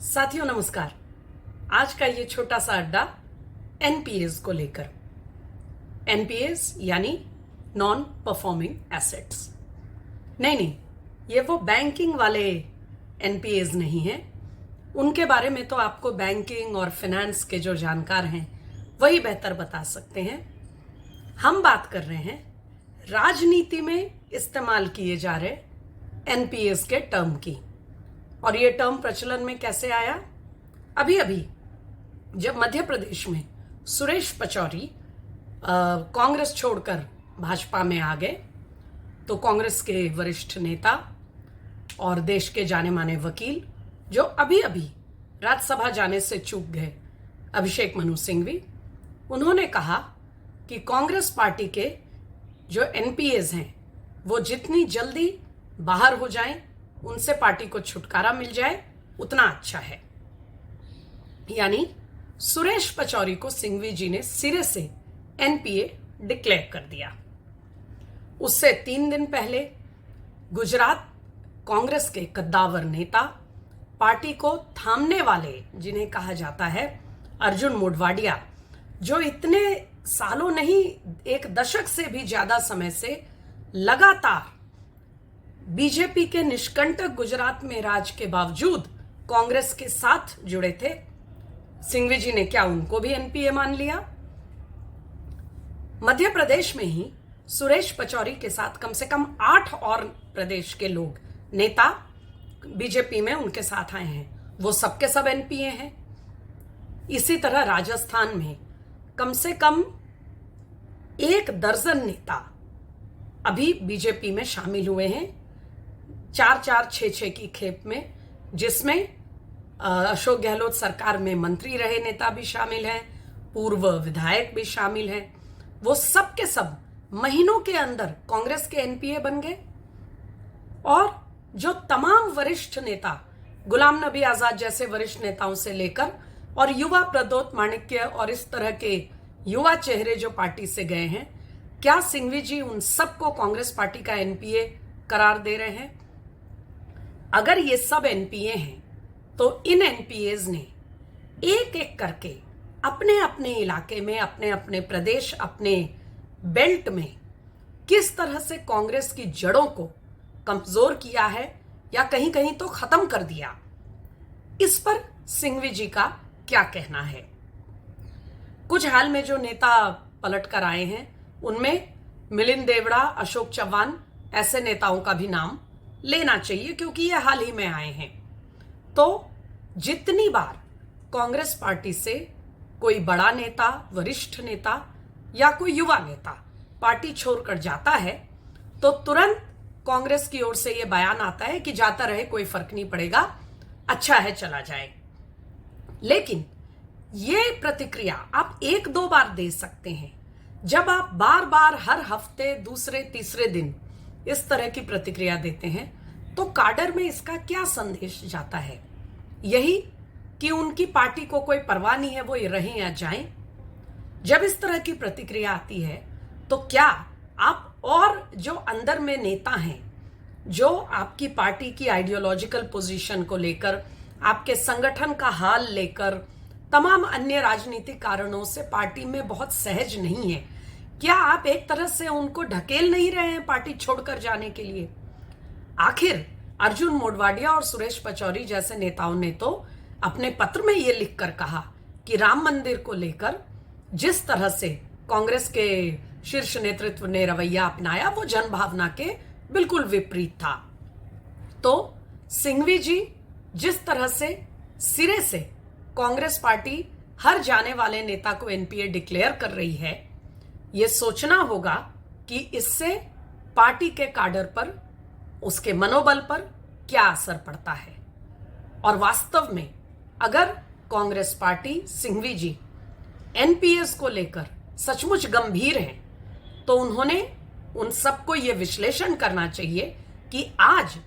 साथियों नमस्कार। आज का ये छोटा सा अड्डा एनपीएस को लेकर। एनपीएस यानी नॉन परफॉर्मिंग एसेट्स। नहीं, ये वो बैंकिंग वाले एनपीएस नहीं है। उनके बारे में तो आपको बैंकिंग और फाइनेंस के जो जानकार हैं वही बेहतर बता सकते हैं। हम बात कर रहे हैं राजनीति में इस्तेमाल किए जा रहे एनपीएस के टर्म की। और ये टर्म प्रचलन में कैसे आया? अभी अभी जब मध्य प्रदेश में सुरेश पचौरी कांग्रेस छोड़कर भाजपा में आ गए, तो कांग्रेस के वरिष्ठ नेता और देश के जाने माने वकील जो अभी अभी राज्यसभा जाने से चूक गए, अभिषेक मनु सिंघवी, उन्होंने कहा कि कांग्रेस पार्टी के जो एनपीएस हैं वो जितनी जल्दी बाहर हो जाएं, उनसे पार्टी को छुटकारा मिल जाए उतना अच्छा है। यानी सुरेश पचौरी को सिंघवी जी ने सिरे से एनपीए डिक्लेयर कर दिया। उससे 3 दिन पहले गुजरात कांग्रेस के कद्दावर नेता, पार्टी को थामने वाले जिन्हें कहा जाता है अर्जुन मोढवाडिया, जो इतने सालों नहीं 1 दशक से भी ज्यादा समय से लगातार बीजेपी के निष्कंटक गुजरात में राज के बावजूद कांग्रेस के साथ जुड़े थे, सिंघवी जी ने क्या उनको भी एनपीए मान लिया? मध्य प्रदेश में ही सुरेश पचौरी के साथ कम से कम 8 और प्रदेश के लोग नेता बीजेपी में उनके साथ आए हैं, वो सबके सब एनपीए हैं। इसी तरह राजस्थान में कम से कम 1 दर्जन नेता अभी बीजेपी में शामिल हुए हैं, 4-4, 6-6 की खेप में, जिसमें अशोक गहलोत सरकार में मंत्री रहे नेता भी शामिल हैं, पूर्व विधायक भी शामिल हैं। वो सब के सब महीनों के अंदर कांग्रेस के एनपीए बन गए। और जो तमाम वरिष्ठ नेता, गुलाम नबी आजाद जैसे वरिष्ठ नेताओं से लेकर और युवा प्रदोत माणिक्य और इस तरह के युवा चेहरे जो पार्टी से गए हैं, क्या सिंघवी जी उन सबको कांग्रेस पार्टी का एनपीए करार दे रहे हैं? अगर ये सब एनपीए हैं तो इन एनपीएस ने एक एक करके अपने अपने इलाके में, अपने अपने प्रदेश, अपने बेल्ट में किस तरह से कांग्रेस की जड़ों को कमजोर किया है या कहीं कहीं तो खत्म कर दिया, इस पर सिंघवी जी का क्या कहना है? कुछ हाल में जो नेता पलट कर आए हैं उनमें मिलिंद देवड़ा, अशोक चव्हाण ऐसे नेताओं का भी नाम लेना चाहिए, क्योंकि ये हाल ही में आए हैं। तो जितनी बार कांग्रेस पार्टी से कोई बड़ा नेता, वरिष्ठ नेता या कोई युवा नेता पार्टी छोड़कर जाता है तो तुरंत कांग्रेस की ओर से यह बयान आता है कि जाता रहे, कोई फर्क नहीं पड़ेगा, अच्छा है चला जाए। लेकिन ये प्रतिक्रिया आप 1-2 बार दे सकते हैं। जब आप बार बार हर हफ्ते दूसरे तीसरे दिन इस तरह की प्रतिक्रिया देते हैं तो काडर में इसका क्या संदेश जाता है? यही कि उनकी पार्टी को कोई परवाह नहीं है, वो ये रहें या जाएं। जब इस तरह की प्रतिक्रिया आती है तो क्या आप और जो अंदर में नेता हैं, जो आपकी पार्टी की आइडियोलॉजिकल पोजीशन को लेकर, आपके संगठन का हाल लेकर, तमाम अन्य राजनीतिक कारणों से पार्टी में बहुत सहज नहीं है, क्या आप एक तरह से उनको ढकेल नहीं रहे हैं पार्टी छोड़कर जाने के लिए? आखिर अर्जुन मोढवाडिया और सुरेश पचौरी जैसे नेताओं ने तो अपने पत्र में यह लिखकर कहा कि राम मंदिर को लेकर जिस तरह से कांग्रेस के शीर्ष नेतृत्व ने रवैया अपनाया वो जनभावना के बिल्कुल विपरीत था। तो सिंघवी जी जिस तरह से सिरे से कांग्रेस पार्टी हर जाने वाले नेता को एनपीए डिक्लेयर कर रही है, ये सोचना होगा कि इससे पार्टी के काडर पर, उसके मनोबल पर क्या असर पड़ता है। और वास्तव में अगर कांग्रेस पार्टी, सिंघवी जी एनपीएस को लेकर सचमुच गंभीर हैं तो उन्होंने उन सबको यह विश्लेषण करना चाहिए कि आज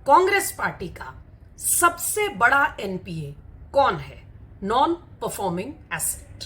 कांग्रेस पार्टी का सबसे बड़ा एनपीए कौन है? Non performing asset.